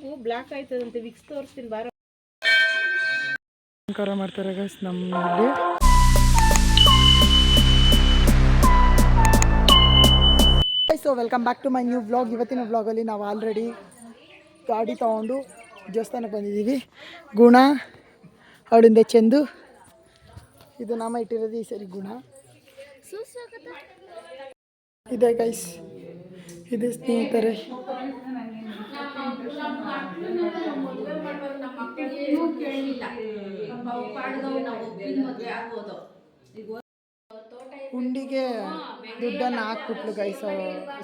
ಮೂಗು block ಆಯ್ತದಂತೆ, Vicks ತೋರಿಸ್ತೀನಿ ಬಾರ. ಅಲಂಕಾರ ಮಾಡ್ತಾರೆ ಗೈಸ್ ನಮ್ಮಲ್ಲಿ. So welcome back to my new vlog. ಇವತ್ತಿನ ವ್ಲಾಗಲ್ಲಿ ನಾವು ಆಲ್ರೆಡಿ ಗಾಡಿ ತೊಗೊಂಡು ದೇವಸ್ಥಾನಕ್ಕೆ ಬಂದಿದ್ದೀವಿ. ಗುಣ ಅವಳಿಂದ ಚಂದು, ಇದು ನಾಮ ಇಟ್ಟಿರೋದು ಈ ಸರಿ ಗುಣ ಇದೆ ಗೈಸ್. ಇದೆ ಸ್ನೇಹಿತರೆ. ಹುಂಡಿಗೆ ದುಡ್ಡನ್ನು ಹಾಕ್ಬಿಟ್ಲು ಗೈಸ್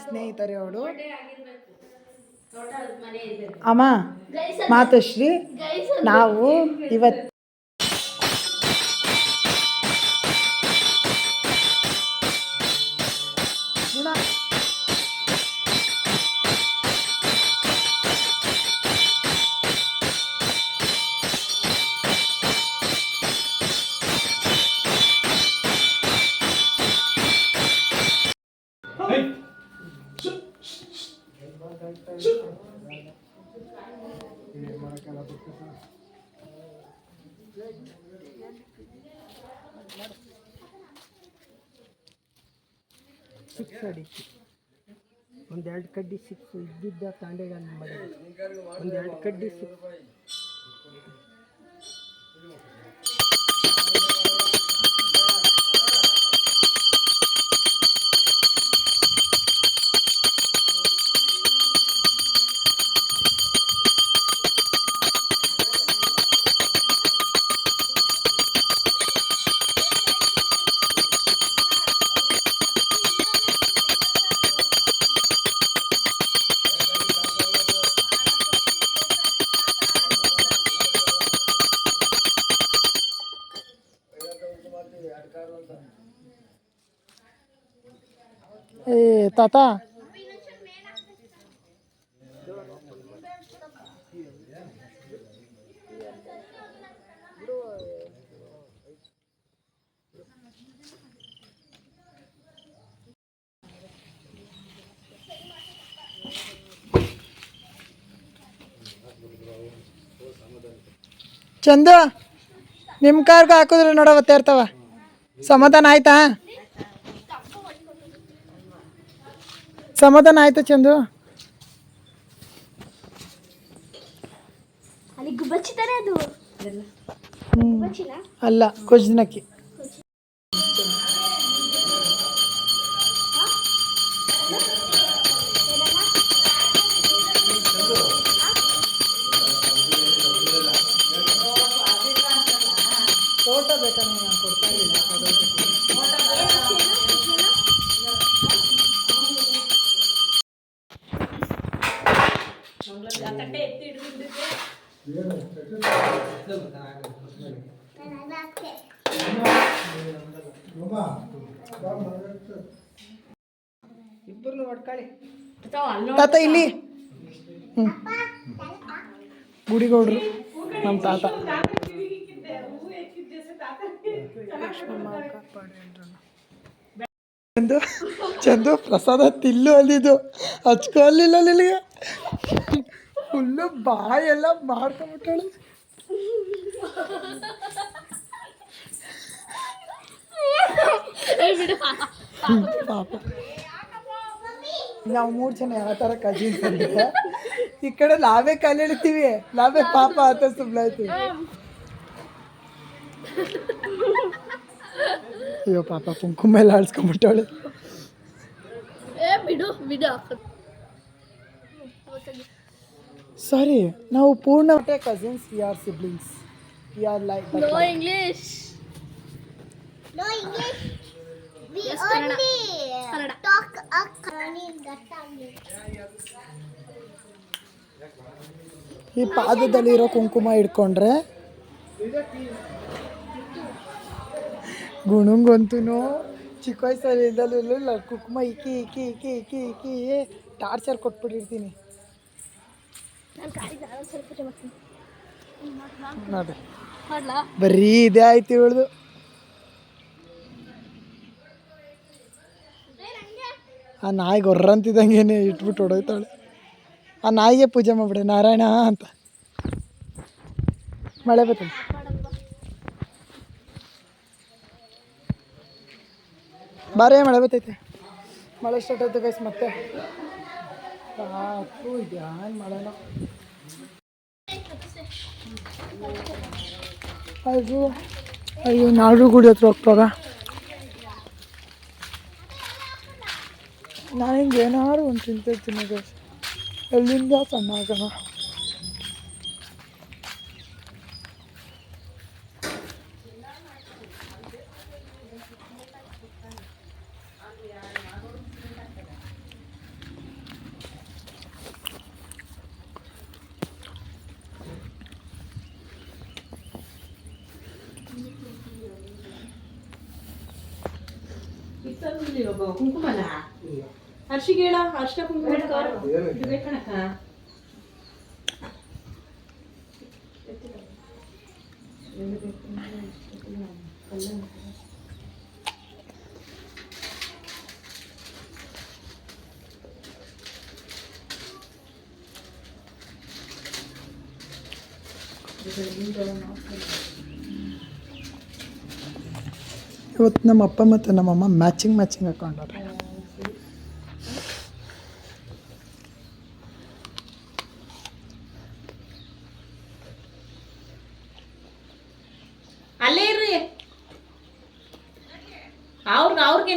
ಸ್ನೇಹಿತರೆ ಅವಳು. ಅಮ್ಮ ಮಾತುಶ್ರೀ, ನಾವು ಇವತ್ತು ಸಿಕ್ಸ್ ಅಡಿಕೆ ಒಂದೆರಡು ಕಡ್ಡಿ ಸಿಕ್ಸ್ ಇದ್ದಿದ್ದ ತಾಂಡೆಗಾಲ ಮಾಡಿ ಒಂದೆರಡು ಕಡ್ಡಿ ಸಿಕ್ಸ್. ಏ ತಾತ, ಚಂದು ನಿಮ್ಮ ಕಾರ್ಗೆ ಹಾಕಿದ್ರೆ ನೋಡವತ್ತೆ ಇರ್ತಾವ. ಸಮಾಧಾನ ಆಯ್ತಾ? ಸಮಾಧಾನ ಆಯ್ತಾ ಚಂದು? ಅಲ್ಲ, ಕೊಜ್ನಕ್ಕಿ. ಫೋಟೋ ಬೇಕಾ? ನಾನು ಕೊಡ್ತಾ ಇರಲಿಲ್ಲ. ತಾತ ಇಲ್ಲಿ ಗುಡಿಗೌಡ್ರು ನಮ್ಮ ತಾತ. ಚಂದು ಚಂದು ಪ್ರಸಾದ ತಿಲ್ಲು ಅಲ್ಲಿದ್ದು ಹಚ್ಕೊಲ್ಲಿಲ್ಲ ನಿನಗೆ. ಫುಲ್ಲು ಬಾಯೆಲ್ಲ ಮಾಡ್ಕೊಂಬಿಟ್ಟಳು. ಪಾಪ ನಾವು 3 ಜನ ಯಾವ ಥರ ಕಜಿನ್ಸ್ ಅಂದ್ರೆ ಈ ಕಡೆ ನಾವೇ ಕಾಲು ಎಳಿತೀವಿ, ನಾವೇ ಪಾಪ ಅಂತ ಸುಮ್ಮನೆ ಆಯ್ತೀವಿ. ಅಯ್ಯೋ ಪಾಪ ಕುಂಕುಮ ಎಲ್ಲ ಆಡ್ಸ್ಕೊಂಡ್ಬಿಟ್ಟವಳು. ಸಾರಿ, ನಾವು ಪೂರ್ಣ cousins, we are siblings, we are like no English. We only talk a Kannada. ಈ ಪಾದದಲ್ಲಿರೋ ಕುಂಕುಮ ಹಿಡ್ಕೊಂಡ್ರೆ ಗುಣಂಗಂತೂ ಚಿಕ್ಕ ವಯಸ್ಸಲ್ಲಿಂದಲೂ ಕುಂಕುಮ ಇಕ್ಕಿ ಇಕ್ಕಿ ಇಕ್ಕಿ ಇಕ್ಕಿ ಇಕ್ಕಿ ಟಾರ್ಚರ್ ಕೊಟ್ಬಿಟ್ಟಿರ್ತೀನಿ. ನೋಡಿ ಬರೀ ಇದೇ ಆಯ್ತು ಇವಳ್ದು. ಆ ನಾಯಿ ಗೊರ್ರಂತಿದ್ದಂಗೆ ಇಟ್ಬಿಟ್ಟು ಹೊಡೋಯ್ತಾಳೆ. ಆ ನಾಯಿಗೆ ಪೂಜೆ ಮಾಡ್ಬಿಡು ನಾರಾಯಣ ಅಂತ. ಮಳೆ ಬರ್ತದೆ. ಬಾರೇ ಮಳೆ ಬರ್ತೈತೆ. ಮಳೆ ಸ್ಟಾರ್ಟ್ ಆಯ್ತು ಗೈಸ್ ಮತ್ತೆ. ಸಾಕು ಏನು ಮಳೆನೋ. ಅಯ್ಯೋ ಅಯ್ಯೋ ನಾಡು ಗುಡಿ ಹತ್ರ ಹೋಗ್ತಾಗ ನಾನು ಹಿಂಗೆ ಏನಾದ್ರು ಒಂದು ತಿಂತಿರ್ತೀನಿ ಗೈಸ್. ಎಲ್ಲಿಂದ ಸಣ್ಣ ಆಗೋಣ. ಕುಂಕುಮನ ಹರ್ಷಿಗೆ ಹೇಳ ಹರ್ಷ ಕುಂಕುಮ ಬೇಕಣಕ್ಕ. ಇವತ್ತು ನಮ್ಮ ಅಪ್ಪ ಮತ್ತು ನಮ್ಮಮ್ಮ ಮ್ಯಾಚಿಂಗ್ ಹಾಕೊಂಡವ್ರೆ. ಅಲ್ಲೇ ಇರ್ರಿ ಅವ್ರಿಗೆ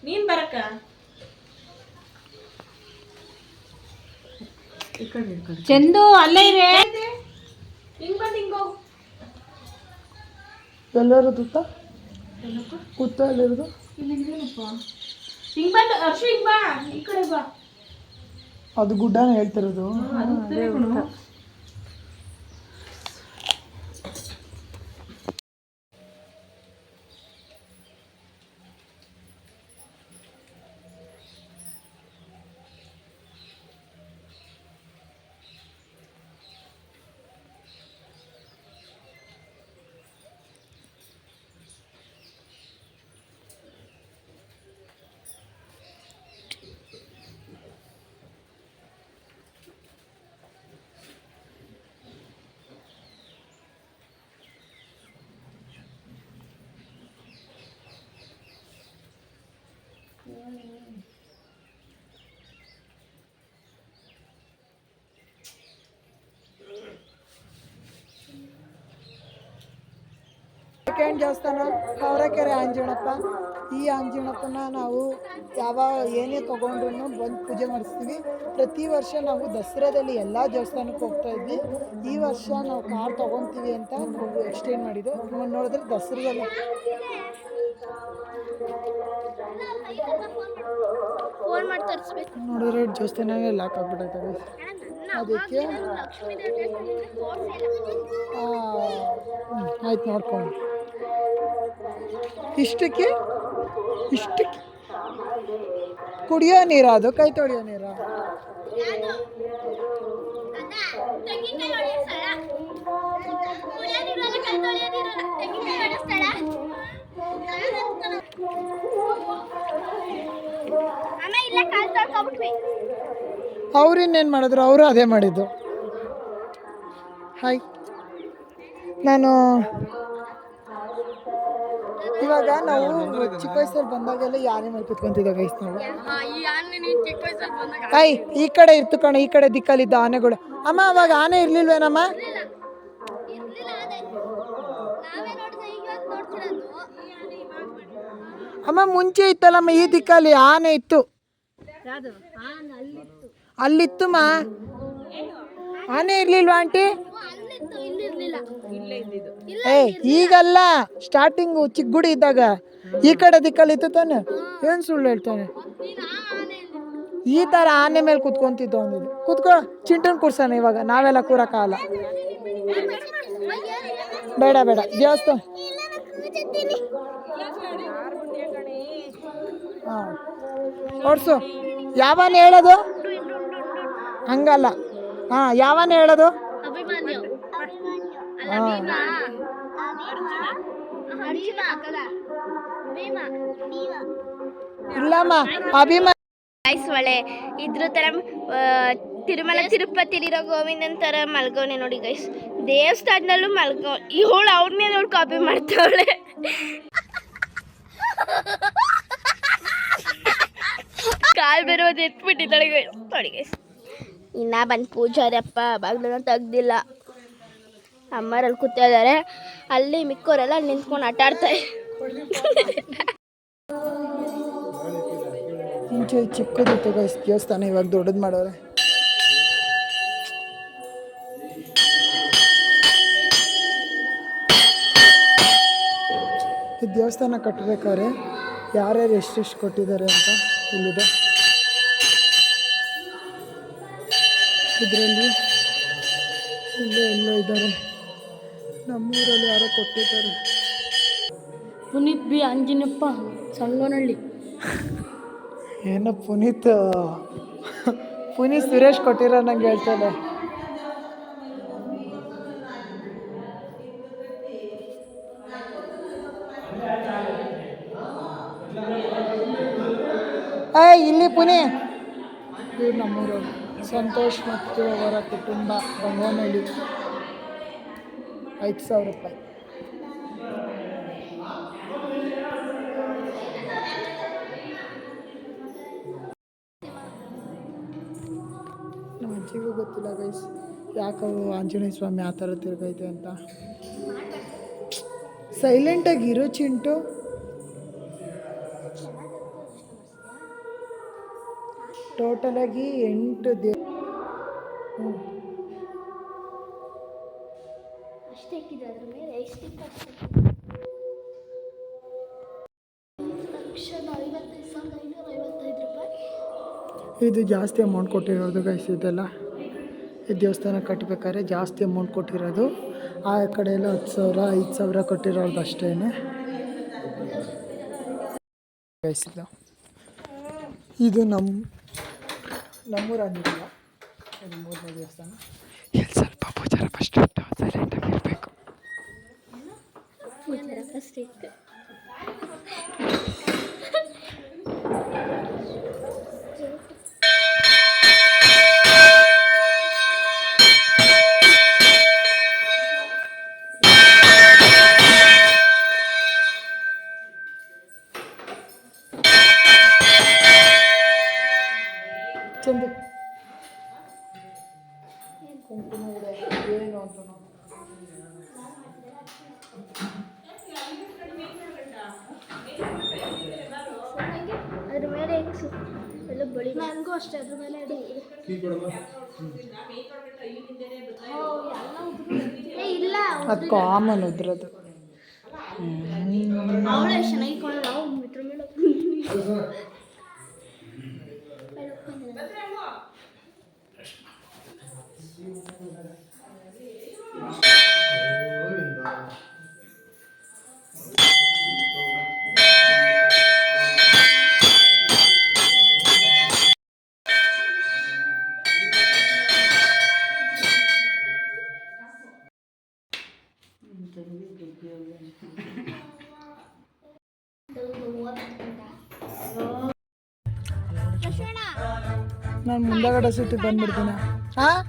ನೀನ್ ಬರಕ್ಕ. ಚಂದು ಅಲ್ಲೇ ಇರೇ. ಹಿಂಗ್ ಬಂದು ಹಿಂಗೋ ಎಲ್ಲರೂ ಕೂತ ಎಲ್ಲಿರೋದು. ಹಿಂಗ್ ಬಂದು ಹರ್ಷ ಹಿಂಗ್ ಬಾ, ಈ ಕಡೆ ಬಾ. ಅದು ಗುಡ್ಡನ ಹೇಳ್ತಿರೋದು. ಸೆಕೆಂಡ್ ದೇವಸ್ಥಾನ ಕವರಕೆರೆ ಆಂಜನಪ್ಪ. ಈ ಆಂಜನಪ್ಪನ ನಾವು ಏನೇ ತೊಗೊಂಡ್ರು ಬಂದು ಪೂಜೆ ಮಾಡಿಸ್ತೀವಿ. ಪ್ರತಿ ವರ್ಷ ನಾವು ದಸರಾದಲ್ಲಿ ಎಲ್ಲ ದೇವಸ್ಥಾನಕ್ಕೆ ಹೋಗ್ತಾ ಇದ್ವಿ. ಈ ವರ್ಷ ನಾವು ಕಾರ್ ತೊಗೊತೀವಿ ಅಂತ ನಾವು ಎಕ್ಸ್ಟೆಂಡ್ ಮಾಡಿದ್ದು. ನೋಡಿದ್ರೆ ದಸರಾದಲ್ಲಿ ನೋಡಿದ್ರೆ ದೇವಸ್ಥಾನವೇ ಲಾಕ್ ಆಗ್ಬಿಟ್ಟೈತೆ. ಅದಕ್ಕೆ ಆಯ್ತು ನೋಡ್ಕೊಂಡು ಇಷ್ಟಕ್ಕೆ ಕುಡಿಯೋ ನೀರ, ಅದು ಕೈ ತೊಳೆಯೋ ನೀರ. ಅವ್ರು ಇನ್ನೇನು ಮಾಡಿದ್ರು, ಅವರು ಅದೇ ಮಾಡಿದ್ದು. ಹಾಯ್, ನಾನು ಇವಾಗ ನಾವು ಚಿಕ್ಕ ವಯಸ್ಸಲ್ಲಿ ಬಂದಾಗೆಲ್ಲ ಯಾನೆ ಮೇಲೆ ಕುತ್ಕೊಂತಿದ್ದೆ ಗೈಸ್ ನಾವು. ಈ ಕಡೆ ಇರ್ತು ಕಣ, ಈ ಕಡೆ ದಿಕ್ಕಲ್ಲಿದ್ದ ಆನೆಗಳು. ಅಮ್ಮ ಅವಾಗ ಆನೆ ಇರ್ಲಿಲ್ವೇನಮ್ಮ? ಅಮ್ಮ ಮುಂಚೆ ಇತ್ತಲ್ಲಮ್ಮ ಈ ದಿಕ್ಕಲ್ಲಿ ಆನೆ ಇತ್ತು. ಅಲ್ಲಿತ್ತುಮ್ಮ ಆನೆ ಇರ್ಲಿಲ್ವಾ ಆಂಟಿ? ಈಗಲ್ಲ, ಸ್ಟಾರ್ಟಿಂಗು ಚಿಕ್ಕ ಗುಡಿ ಇದ್ದಾಗ ಈ ಕಡೆ ದಿಕ್ಕಲ್ಲಿ ಇತ್ತು ತಾನೆ. ಏನು ಸುಳ್ಳು ಹೇಳ್ತಾನೆ. ಈ ಥರ ಆನೆ ಮೇಲೆ ಕುತ್ಕೊಂತಿದ್ದು ಅಂದಿದ್ದು. ಕುತ್ಕೊ, ಚಿಂಟನ್ ಕೂರ್ಸೋಣ ಇವಾಗ, ನಾವೆಲ್ಲ ಕೂರಕ್ಕಾಗಲ್ಲ. ಬೇಡ ಬೇಡ, ದೇವಸ್ಥಾನ. ಹಾಂ ಓಡಿಸು. ಯಾವನ ಹೇಳೋದು? ಹಂಗಲ್ಲ. ಹಾಂ, ಯಾವನ ಹೇಳೋದು? ಹಾಂ, ಇಲ್ಲಮ್ಮ, ಅಭಿಮಾನಿ ಒಳ್ಳೆ ಇದ್ರ ಥರ ತಿರುಮಲ ತಿರುಪತಿಲಿರೋ ಗೋವಿಂದನ್ ಥರ ಮಲ್ಗವನೆ ನೋಡಿ ಗೈಸ್. ದೇವಸ್ಥಾನದಲ್ಲೂ ಮಲ್ಗೋ ಇವಳು ಅವ್ರನ್ನೇ ನೋಡಿ ಕಾಪಿ ಮಾಡ್ತಾವಳೆ. ಕಾಲು ಬರೋದು ಎತ್ಬಿಟ್ಟಿದ್ದಾಳೆ ನೋಡಿ ಗೈಸ್. ಇನ್ನ ಬಂದು ಪೂಜಾರಪ್ಪ ಬಾಗ್ಲನ್ನ ತೆಗ್ದಿಲ್ಲ. ಅಮ್ಮರಲ್ಲಿ ಕೂತಾ ಇದ್ದಾರೆ, ಅಲ್ಲಿ ಮಿಕ್ಕೋರೆಲ್ಲ ಅಲ್ಲಿ ನಿಂತ್ಕೊಂಡು ಆಟ ಆಡ್ತಾರೆ. ಮುಂಚೆ ಚಿಕ್ಕದಿತ್ತು ಗೈಸ್ ದೇವಸ್ಥಾನ, ಇವಾಗ ದೊಡ್ಡದು ಮಾಡೋರೆ. ಈ ದೇವಸ್ಥಾನ ಕಟ್ಟಬೇಕಾದ್ರೆ ಯಾರ್ಯಾರು ಎಷ್ಟೆಷ್ಟು ಕೊಟ್ಟಿದ್ದಾರೆ ಅಂತ ಇಲ್ಲಿದೆ. ಇದರಲ್ಲಿ ಇಲ್ಲೇ ಎಲ್ಲೋ ಇದ್ದಾರೆ, ನಮ್ಮೂರಲ್ಲಿ ಯಾರೋ ಕೊಟ್ಟಿದ್ದಾರೆ. ಪುನೀತ್ ಬಿ ಅಂಜಿನಪ್ಪ ಸಂಗನಹಳ್ಳಿ. ಏನೋ ಪುನೀತ್ ಸುರೇಶ್ ಕೊಟ್ಟಿರೋ ನಂಗೆ ಹೇಳ್ತಾನೆ. ಇಲ್ಲಿ ಪುನಿ ಇವ್ರು ನಮ್ಮೂರವರು ಸಂತೋಷ್ ಮತ್ತು ಅವರ ಕುಟುಂಬ ಬಂಗೋನಹಳ್ಳಿ. 5,000 ರೂಪಾಯಿ. ನಮ್ಮ ಅಜ್ಜಿಗೂ ಗೊತ್ತಿಲ್ಲ ಗೈಸ್ ಯಾಕವು ಆಂಜನೇಯ ಸ್ವಾಮಿ ಆ ಥರ ತಿರುಗೈತೆ ಅಂತ. ಸೈಲೆಂಟಾಗಿ ಇರೋ ಚಿಂಟು. ಟೋಟಲಾಗಿ 8 ಇದು ಜಾಸ್ತಿ ಅಮೌಂಟ್ ಕೊಟ್ಟಿರೋದು ಗೈಸ್. ಇದೆಲ್ಲ ಈ ದೇವಸ್ಥಾನ ಕಟ್ಟಬೇಕಾದ್ರೆ ಜಾಸ್ತಿ ಅಮೌಂಟ್ ಕೊಟ್ಟಿರೋದು. ಆ ಕಡೆ ಎಲ್ಲ 10,000 5,000 ಕೊಟ್ಟಿರೋದು ಅಷ್ಟೇ ಗೈಸ್. ಇದು ನಮ್ಮೂರ ಆಂಜನೇಯ. ಇದು 3ನೇ ದೇವಸ್ಥಾನ. ಇಲ್ಲಿ ಸ್ವಲ್ಪ ಪೂಜಾರ ಫಸ್ಟ್ ಸೈಲೆಂಟಾಗಿ ಇರಬೇಕು. ಚಂದ ಕುಂಕುಮ ಇದೆ ಏನು ಅಂತ ಅದ್ರ ಮೇಲೆ ಎಲ್ಲ ಬಳಿ ನನಗೂ ಅಷ್ಟೇ ಅದ್ರ ಮೇಲೆ ಇಲ್ಲ ಅದು ಕಾಮನ್ ಉದ್ರದ್ದು. ಅವಳೇ ಚೆನ್ನಾಗಿ ನಾವು ಇದ್ರ ಮೇಲೆ ನಾನು ಮುಂದಗಡೆ ಸುತ್ತಿ ಬಂದ್ಬಿಡ್ತೀನಿ. ಹಾಂ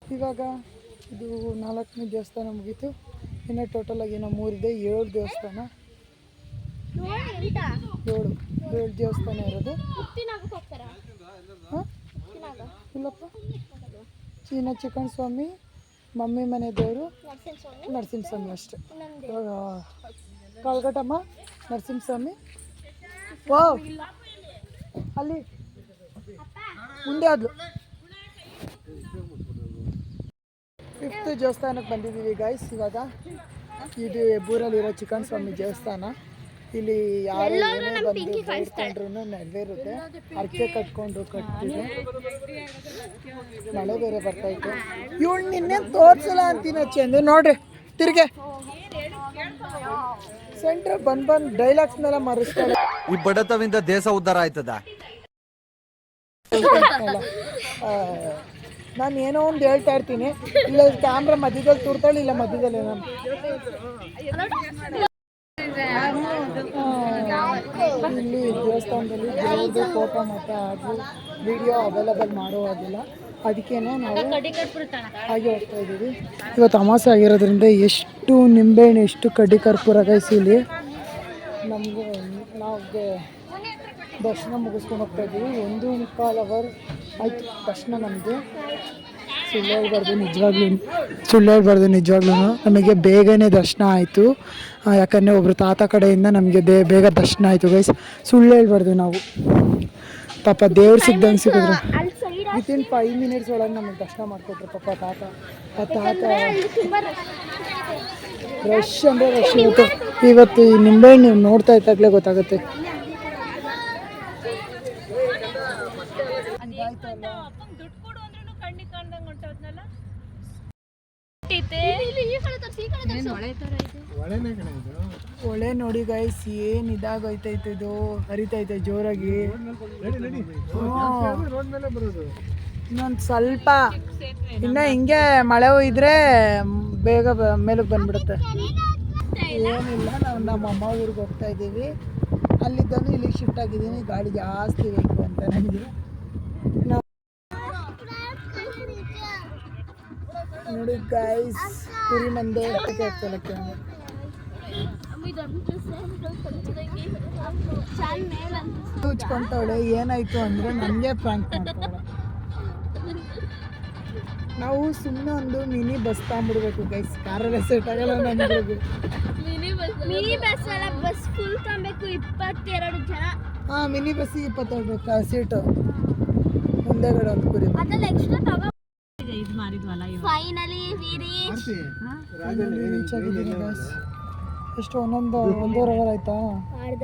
ಇವಾಗ ಇದು 4ನೇ ದೇವಸ್ಥಾನ ಮುಗೀತು. ಇನ್ನು ಟೋಟಲಾಗಿ ಏನೋ 3 ಇದೆ. 7 ದೇವಸ್ಥಾನ, 7 ದೇವಸ್ಥಾನ ಇರೋದು. ಹಾಂ ಇಲ್ಲಪ್ಪ, ಚಿಕನ್ ಸ್ವಾಮಿ, ಮಮ್ಮಿ ಮನೆ ದೇವರು ನರಸಿಂಹಸ್ವಾಮಿ ಅಷ್ಟೇ. ಇವಾಗ ಕಾಲ್ಗಟ್ಟಮ್ಮ ನರಸಿಂಹಸ್ವಾಮಿ. ವಾವ್, ಅಲ್ಲಿ ಮುಂದೆ ಆದ್ಲು. 5th ದೇವಸ್ಥಾನಕ್ಕೆ ಬಂದಿದ್ದೀವಿ ಗೈಸ್. ಇವಾಗ ಇದು ಹೆಬ್ಬೂರಲ್ಲಿರೋ ಚಿಕನ್ ಸ್ವಾಮಿ ದೇವಸ್ಥಾನ. ಇಲ್ಲಿ ಯಾರು ಏನೇ ಬಂದು ಬೇಡ್ಕೊಂಡ್ರು ನೆರವೇರುತ್ತೆ. ಅರ್ಕೆ ಕಟ್ಕೊಂಡು ಕಟ್ತೀವಿ. ಮಳೆ ಬೇರೆ ಬರ್ತೈತೆ. ಇವಳು ನಿನ್ನೆ ತೋರ್ಸಲ್ಲ ಅಂತೀನಿ ಚಂದು ನೋಡ್ರಿ ತಿರ್ಗೆ ಸೆಂಟ್ರ್ ಬಂದ್ ಡೈಲಾಗ್ಸ್ನೆಲ್ಲ ಮರೆಸ್ತಾಳೆ. ಈ ಬಡತವಿಂದ ದೇಶ ಉದ್ಧಾರ ಆಯ್ತದ. ನಾನು ಏನೋ ಒಂದು ಹೇಳ್ತಾ ಇರ್ತೀನಿ, ಇಲ್ಲ ಕ್ಯಾಮ್ರಾ ಮಧ್ಯದಲ್ಲಿ ತುರ್ತಾಳೆ, ಇಲ್ಲ ಮಧ್ಯದಲ್ಲಿ ನಾನು ಇಲ್ಲಿ ದೇವಸ್ಥಾನದಲ್ಲಿ ದೇವ್ರದ್ದು ಫೋಟೋ ಮತ್ತು ಅದು ವಿಡಿಯೋ ಅವೈಲಬಲ್ ಮಾಡುವಾಗಿಲ್ಲ. ಅದಕ್ಕೇನೆ ನಾವು ಹಾಗೆ ಹೋಗ್ತಾ ಇದ್ದೀವಿ. ಇವತ್ತು ಅಮಾವಾಸ್ಯೆ ಆಗಿರೋದ್ರಿಂದ ಎಷ್ಟು ನಿಂಬೆಹಣ್ಣು ಎಷ್ಟು ಕಡ್ಡಿ ಕರ್ಪೂರ ಇಲ್ಲಿ ನಮಗೆ ನಾವು ದರ್ಶನ ಮುಗಿಸ್ಕೊಂಡು ಹೋಗ್ತಾ ಇದ್ದೀವಿ. 1.25 ಅವರ್ ಆಯಿತು ದರ್ಶನ ನಮಗೆ. ಸುಳ್ಳು ಹೇಳ್ಬಾರ್ದು ನಿಜವಾಗ್ಲೂ ನಮಗೆ ಬೇಗನೆ ದರ್ಶನ ಆಯಿತು. ಯಾಕಂದರೆ ಒಬ್ಬರು ತಾತ ಕಡೆಯಿಂದ ನಮಗೆ ಬೇಗ ದರ್ಶನ ಆಯಿತು ಗೈಸ್. ಸುಳ್ಳು ಹೇಳ್ಬಾರ್ದು ನಾವು. ಪಾಪ ದೇವ್ರು ಸಿಗ್ದಂಗೆ ಸಿಕ್ಕಿದ್ರು ವಿತಿನ್ 5 ಮಿನಿಟ್ಸ್ ಒಳಗೆ ನಮಗೆ ದರ್ಶನ ಮಾಡಿಕೊಟ್ರು ಪಾಪ ತಾತ. ಆ ತಾತ ರಶ್ ಅಂದರೆ ರಶ್. ಇವತ್ತು ಈ ನಿಂಬೆಹಣ್ಣು ನೀವು ನೋಡ್ತಾ ಇದ್ದಾಗಲೇ ಗೊತ್ತಾಗುತ್ತೆ. ಒಳ್ಳೆ ನೋಡಿ ಗೈಸ್ ಏನು ಇದಾಗೈತೈತೆ, ಇದು ಹರಿತೈತೆ ಜೋರಾಗಿ. ಇನ್ನೊಂದು ಸ್ವಲ್ಪ ಇನ್ನು ಹಿಂಗೆ ಮಳೆ ಹೋಯ್ದ್ರೆ ಬೇಗ ಮೇಲಕ್ಕೆ ಬಂದ್ಬಿಡುತ್ತೆ. ಏನಿಲ್ಲ, ನಾವು ನಮ್ಮ ಅಮ್ಮ ಊರಿಗೆ ಹೋಗ್ತಾ ಇದ್ದೀವಿ. ಅಲ್ಲಿದ್ದಾನು ಇಲ್ಲಿಗೆ ಶಿಫ್ಟ್ ಆಗಿದ್ದೀನಿ. ಗಾಡಿ ಜಾಸ್ತಿ ಬೇಕು ಅಂತ ನನಗೆ. ನೋಡಿ ಗೈಸ್ ಕುರಿ ಮಂದೆ ಹಚ್ಕೊಂತವಳೆ. ಏನಾಯ್ತು ಅಂದರೆ ನನಗೆ ಪ್ರ್ಯಾಂಕ್ ಮಾಡ್ತಾಳೆ. ನಾವು ಸುಮ್ಮನೆ ಒಂದು ಮಿನಿ ಬಸ್ ತಗೊಂಡ್ಬಿಡ್ಬೇಕು ಗೈಸ್. ಕಾರಲ್ಲೇ ಸೆಟ್ ಆಗಲ್ಲ ನಮಗೆ. ಮಿನಿ ಬಸ್ ಅಲ್ಲ, ಬಸ್ ಫುಲ್ ತಗೋಬೇಕು. 22 ಜನ. ಹಾಂ, ಮಿನಿ ಬಸ್ಸಿಗೆ 22 ಸೀಟು. ಮುಂದೆಗಡೆ ಒಂದು ಕುರಿ. ಅದ್ರಲ್ಲಿ ಎಕ್ಸ್ಟ್ರಾ ತಗೋ. ಫೈನಲಿ ರೀಚ್ ಆಗಿದ್ದೀನಿ ಗೈಸ್. ಎಷ್ಟು ಒಂದೂವರೆ ಅವರ್ ಆಯ್ತಾ? ಅರ್ಧ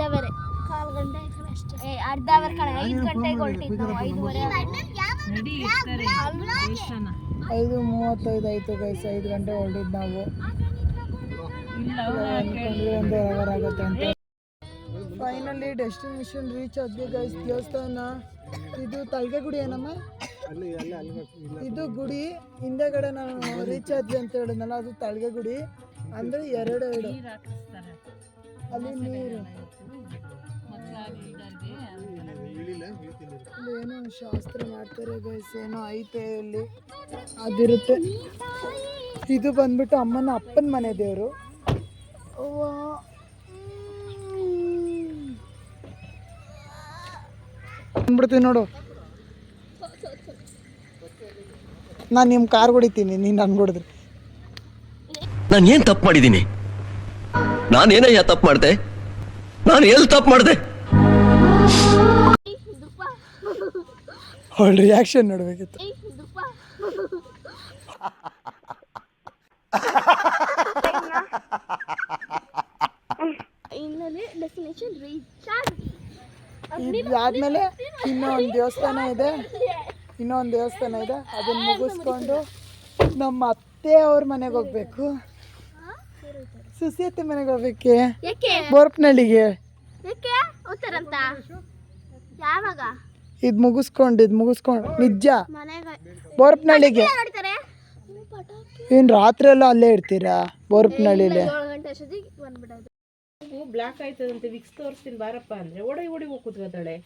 ಅವರ್ ಕಾಲು ಗಂಟೆ ಅಷ್ಟೇ. ಅರ್ಧ ಅವರ್ ಕಡೆ 5 ಗಂಟೆಗೆ ಹೊರಟಿದ್ದು ನಾವು. 5:35 ಆಯಿತು ಗೈಸ್. 5 ಗಂಟೆ ಹೊರಟಿದ್ದು ನಾವು. ಅಂದ್ಕೊಂಡ್ರೆ 1.5 ಅವರ್ ಆಗುತ್ತೆ ಅಂತ. ಫೈನಲಿ ಡೆಸ್ಟಿನೇಷನ್ ರೀಚ್ ಆದ್ವಿ ಗೈಸ್. ದೇವಸ್ಥಾನ ಇದು ತಳ್ಗೆ ಗುಡಿ ಏನಮ್ಮ? ಇದು ಗುಡಿ ಹಿಂದೆಗಡೆ ನಾವು ರೀಚ್ ಆದ್ವಿ ಅಂತ ಹೇಳಿದ್ನಲ್ಲ, ಅದು ತಳ್ಗೆ ಗುಡಿ. ಅಂದರೆ 2 ಅಲ್ಲಿ ನೀರು ಏನೋ ಶಾಸ್ತ್ರ ಮಾಡ್ತಾರೆ ಗೈಸ್. ಏನೋ ಐತೆ ಇಲ್ಲಿ ಅದಿರುತ್ತೆ. ಇದು ಬಂದ್ಬಿಟ್ಟು ಅಪ್ಪನ ಮನೆ ದೇವರು. ಬಂದ್ಬಿಡ್ತೀವಿ ನೋಡು. ನಾನು ನಿಮ್ಮ ಕಾರ್ ಹೊಡಿತೀನಿ, ನೀನು ನನ್ಗೆ ಹೊಡಿದ್ರಿ. ನಾನು ಏನು ತಪ್ಪು ಮಾಡಿದ್ದೀನಿ? ನಾನೇನಯ್ಯ ತಪ್ಪು ಮಾಡಿದೆ? ನಾನು ಎಲ್ಲಿ ತಪ್ಪು ಮಾಡಿದೆ? ಅವಳ ರಿಯಾಕ್ಷನ್ ನೋಡ್ಬೇಕಿತ್ತು. ಇದಾದ್ಮೇಲೆ ಇನ್ನೊಂದು ದೇವಸ್ಥಾನ ಇದೆ. ಅದನ್ನ ಮುಗಿಸ್ಕೊಂಡು ನಮ್ಮ ಅತ್ತೆ ಅವ್ರ ಮನೆಗೆ ಹೋಗ್ಬೇಕು. ಸುಸಿ ಅತ್ತೆ ಮನೆಗೆ ಹೋಗ್ಬೇಕೆ ಬೋರ್ಪನಹಳ್ಳಿಗೆ. ಇದು ಮುಗಿಸ್ಕೊಂಡು ನಿಜ ಬೋರ್ಪನಹಳ್ಳಿಗೆ. ಏನು ರಾತ್ರಿ ಎಲ್ಲ ಅಲ್ಲೇ ಇರ್ತೀರಾ ಬೋರ್ಪನಹಳ್ಳಿಲಿ? ಬ್ಲಾಕ್ ಆಯ್ತದಂತೆ, ವಿಕ್ಸ್ ತೋರಿಸ್ತೀನಿ ಬಾರಪ್ಪ ಅಂದ್ರೆ ಓಡಿ ಹೋಗಿ ಕೂತ್ಕೋತಾಳೆ.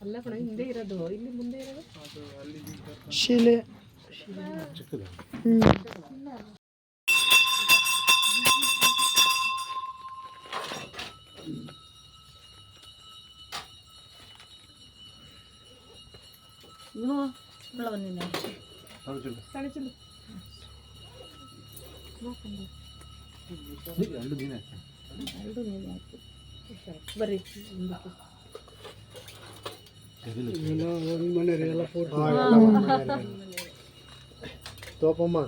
ಅಲ್ಲ ಕಣ, ಹಿಂದೆ ಇರೋದು, ಇಲ್ಲಿ ಮುಂದೆ ಇರೋದು ಶಿಲೆ. ಬರ್ರಿ ತೋಪಮ್ಮ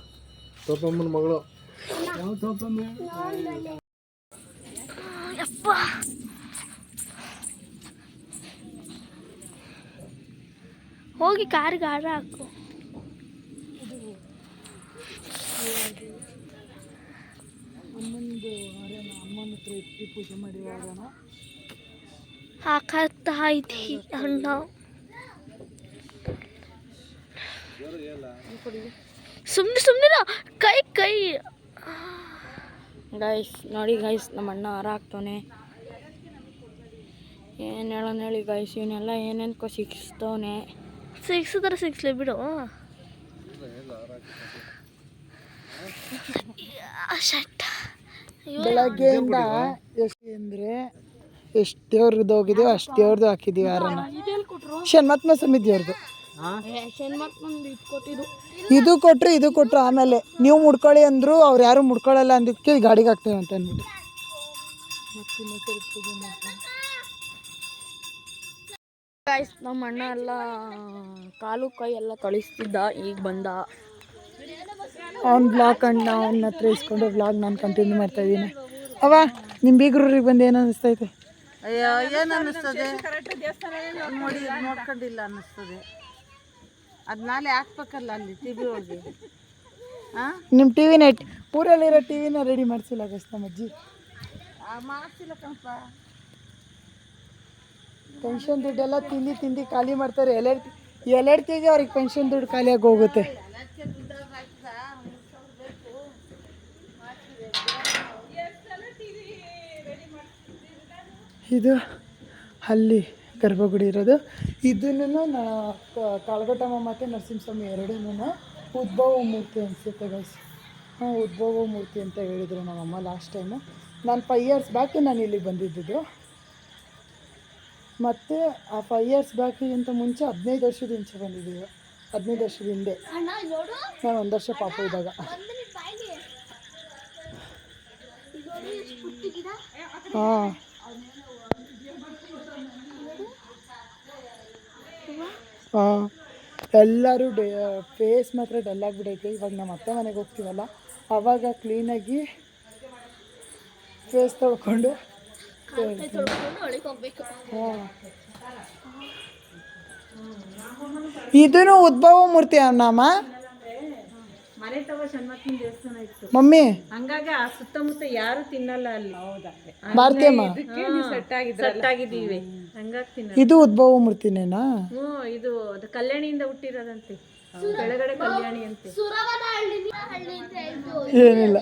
ಯಪ್ಪ ಹೋಗಿ ಕಾರಿಗೆ ಹಾರ ಹಾಕು. ಪೂಜೆ ಮಾಡಿ ಹಾಕತ್ತಾ ಐತಿ ಅಣ್ಣ. ಸುಮ್ಮನೆ ಕೈ ಗೈಸ್ ನೋಡಿ ಗೈಸ್, ನಮ್ಮ ಅಣ್ಣ ಹಾರ ಹಾಕ್ತವನೆ. ಏನು ಹೇಳೋಣ ಹೇಳಿ ಗೈಸ್, ಇವನ್ನೆಲ್ಲ ಏನೇನ್ಕೋ ಸಿಕ್ಸ್ತವನೆ. ಸಿಕ್ಸಿದ್ರೆ ಸಿಕ್ಸ್ಲಿ ಬಿಡು. ಬೆಳಗ್ಗೆಯಿಂದ ಎಷ್ಟು ಅಂದರೆ ಎಷ್ಟು ದೇವ್ರದ್ದು ಹೋಗಿದ್ದೀವಿ ಅಷ್ಟು ದೇವ್ರದ್ದು ಹಾಕಿದ್ದೀವಿ ಹಾರನ. ಶಣ್ಮತ್ ಮಸಮಿ ದೇವ್ರದ್ದು ಇದು ಕೊಟ್ಟರು ಆಮೇಲೆ ನೀವು ಮುಡ್ಕೊಳ್ಳಿ ಅಂದರು, ಅವ್ರು ಯಾರು ಮುಡ್ಕೊಳ್ಳಲ್ಲ ಅಂದಿದ್ದಕ್ಕೆ ಗಾಡಿಗೆ ಹಾಕ್ತೇವೆ ಅಂತ ಅಂದ್ಬಿಟ್ಟು ಪೂಜೆ ಮಾಡ್ತಾರೆ. ಗೈಸ್ ನಮ್ಮ ಅಣ್ಣ ಎಲ್ಲ ಕಾಲು ಕೈ ಎಲ್ಲ ಕಳಿಸ್ತಿದ್ದ, ಈಗ ಬಂದ. ಅವ್ನ ಬ್ಲಾಗ್ ಕಂಡು ಅವನ್ನ ಹತ್ರ ಇಸ್ಕೊಂಡು ಬ್ಲಾಗ್ ನಾನು ಕಂಟಿನ್ಯೂ ಮಾಡ್ತಾ ಇದ್ದೀನಿ. ಅವ ನಿಮ್ಮ ಬೀಗ್ರೂರಿಗೆ ಬಂದು ಏನು ಅನ್ನಿಸ್ತೈತೆ? ಅಯ್ಯೋ ಏನು ಅನ್ನಿಸ್ತದೆ ನೋಡಿ, ನೋಡ್ಕೊಂಡಿಲ್ಲ ಅನ್ನಿಸ್ತದೆ. ಅದು ನಾಳೆ ಹಾಕ್ಬೇಕಲ್ಲ ಅಲ್ಲಿ ಟಿ ವಿ ಒಳಗೆ. ನಿಮ್ಮ ಟಿ ವಿನ ಊರಲ್ಲಿರೋ ಟಿ ವಿನ ರೆಡಿ ಮಾಡಿಸಿಲ್ಲ ಗೈಸ್ ನಮ್ಮ ಅಜ್ಜಿ. ಮಾಡ್ತಿಲ್ಲ ಕಣಪ್ಪ. ಪೆನ್ಷನ್ ದುಡ್ಡೆಲ್ಲ ತಿಂದು ಖಾಲಿ ಮಾಡ್ತಾರೆ. ಎರಡು ಕೆ ಜಿ ಅವ್ರಿಗೆ ಪೆನ್ಷನ್ ದುಡ್ಡು ಖಾಲಿಯಾಗಿ ಹೋಗುತ್ತೆ. ಇದು ಅಲ್ಲಿ ಗರ್ಭಗುಡಿ ಇರೋದು. ಇದನ್ನು ಕಾಳಘಟ್ಟಮ್ಮ ಮತ್ತು ನರಸಿಂಹಸ್ವಾಮಿ ಎರಡೂ ಉದ್ಭವ ಮೂರ್ತಿ ಅನಿಸುತ್ತೆ ಗೈಸ್. ಉದ್ಭವ ಮೂರ್ತಿ ಅಂತ ಹೇಳಿದರು ನಮ್ಮಮ್ಮ ಲಾಸ್ಟ್ ಟೈಮು. ನಾನು 5 ಇಯರ್ಸ್ ಬ್ಯಾಕ್ ನಾನು ಇಲ್ಲಿಗೆ ಬಂದಿದ್ದು. ಮತ್ತು ಆ 5 ಇಯರ್ಸ್ ಬ್ಯಾಕಿಗಿಂತ ಮುಂಚೆ 15 ವರ್ಷದ ಹಿಂಚೆ ಬಂದಿದ್ದೀವಿ. 15 ವರ್ಷದ ಹಿಂದೆ ನಾನು 1 ವರ್ಷ ಪಾಪು ಇದ್ದಾಗ. ಹಾಂ ಹಾಂ ಎಲ್ಲರೂ ಫೇಸ್ ಮಾತ್ರ ಡಲ್ ಆಗಿಬಿಡೈತೆ. ಇವಾಗ ನಮ್ಮ ಅತ್ತೆ ಮನೆಗೆ ಹೋಗ್ತೀವಲ್ಲ ಆವಾಗ ಕ್ಲೀನಾಗಿ ಫೇಸ್ ತೊಳ್ಕೊಂಡು ಹಾಂ. ಇದೂ ಉದ್ಭವ ಮೂರ್ತಿ ಅಣ್ಣಮ್ಮ ಮನೆ ತವ ಶಣ್ಮಕ್ಕನ ದೇವಸ್ಥಾನ ಇತ್ತು ಮಮ್ಮಿ. ಹಂಗಾಗಿ ಆ ಸುತ್ತಮುತ್ತ ಯಾರು ತಿನ್ನಲ್ಲ ಅಲ್ಲಿ. ಭಾರತೀಯಮ್ಮ ಸೆಟ್ ಆಗಿದ್ದೀವಿ ಹಂಗಾಗಿ ತಿನ್ನ. ಇದು ಉದ್ಭವ ಮೂರ್ತಿನೇನಾ? ಇದು ಅದು ಕಲ್ಯಾಣಿಯಿಂದ ಹುಟ್ಟಿರೋದಂತೆ, ಕೆಳಗಡೆ ಕಲ್ಯಾಣಿ ಅಂತೆ. ಏನಿಲ್ಲ,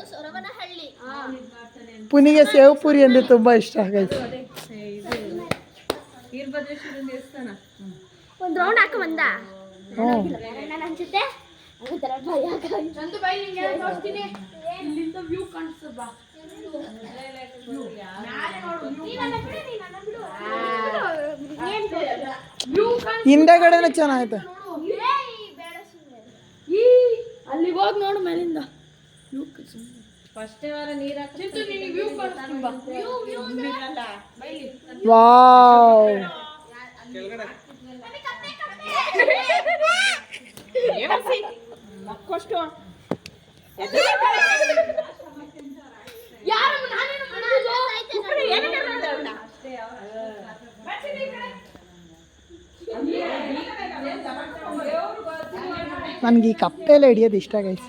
ಪುನಿಗೆ ಸೇವ್ ಪೂರಿ ಅಂದರೆ ತುಂಬ ಇಷ್ಟ ಆಗೈತೆ. ವೀರಭದ್ರೇಶ್ವರ ದೇವಸ್ಥಾನ ಒಂದು ರೌಂಡ್ ಹಾಕ ಬಂದ ಅನ್ಸುತ್ತೆ. ಹಿಂದೆಗಡೆನೇ ಚೆನ್ನಾಗೈತೆ. ಅಲ್ಲಿಗೆ ಹೋಗಿ ನೋಡು ಮೇಲಿಂದ. ಫಸ್ಟೇ ವಾರ ನೀರು ವಾವ್, ಮಕ್ಕಷ್ಟು ನನಗೆ ಈ ಕಪ್ಪೆಲ್ಲ ಹಿಡಿಯೋದು ಇಷ್ಟ ಗೈಸ್.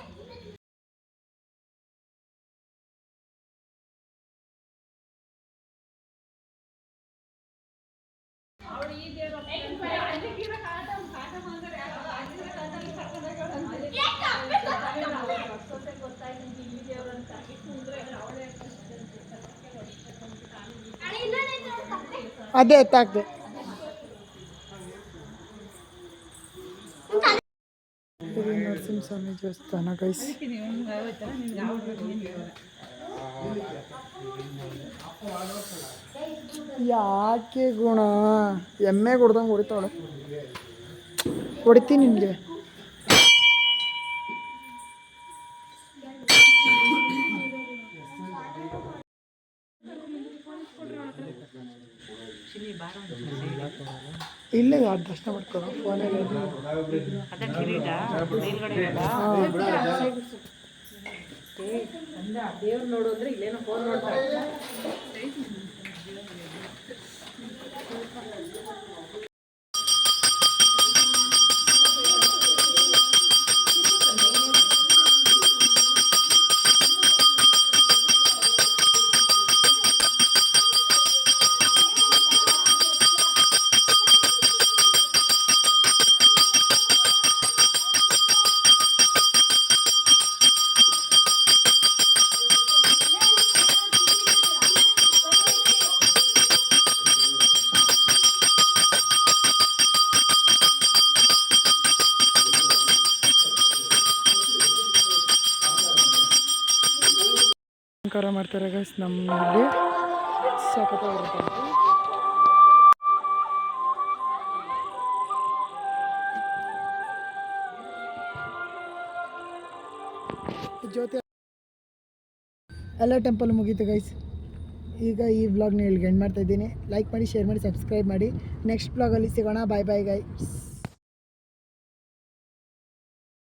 ಅದೇ ಎತ್ತಾಕ್ದೆ. ನರಸಿಂಹಸ್ವಾಮಿ ದೇವಸ್ಥಾನ ಗೈಸ್. ಯಾಕೆ ಗುಣ ಎಮ್ಮೆ ಕೊಡ್ದಂಗೆ ಹೊಡಿತಾವಳೆ. ಹೊಡಿತೀನಿ ನಿಮಗೆ. ಇಲ್ಲೇ ಯಾರು ದರ್ಶನ ಮಾಡ್ಕೊಳ್ಳೋ ಫೋನಲ್ಲಿ. ಅಂದ ದೇವ್ರು ನೋಡು ಅಂದ್ರೆ ಇಲ್ಲೇನೋ ಫೋನ್ ನೋಡ್ತಾರೆ. ಅಲಂಕಾರ ಮಾಡ್ತಾರೆ ಗೈಸ್ ನಮ್ಮಲ್ಲಿ ಸಖತ್ತಾಗಿರುತ್ತೆ. ಜ್ಯೋತಿ ಎಲ್ಲ ಟೆಂಪಲ್ ಮುಗೀತು ಗೈಸ್. ಈಗ ಈ ವ್ಲಾಗ್ನ ಇಲ್ಲಿಗೆ ಎಂಡ್ ಮಾಡ್ತಾ ಇದ್ದೀನಿ. ಲೈಕ್ ಮಾಡಿ, ಶೇರ್ ಮಾಡಿ, ಸಬ್ಸ್ಕ್ರೈಬ್ ಮಾಡಿ. ನೆಕ್ಸ್ಟ್ ವ್ಲಾಗಲ್ಲಿ ಸಿಗೋಣ. ಬಾಯ್ ಬಾಯ್ ಗೈಸ್.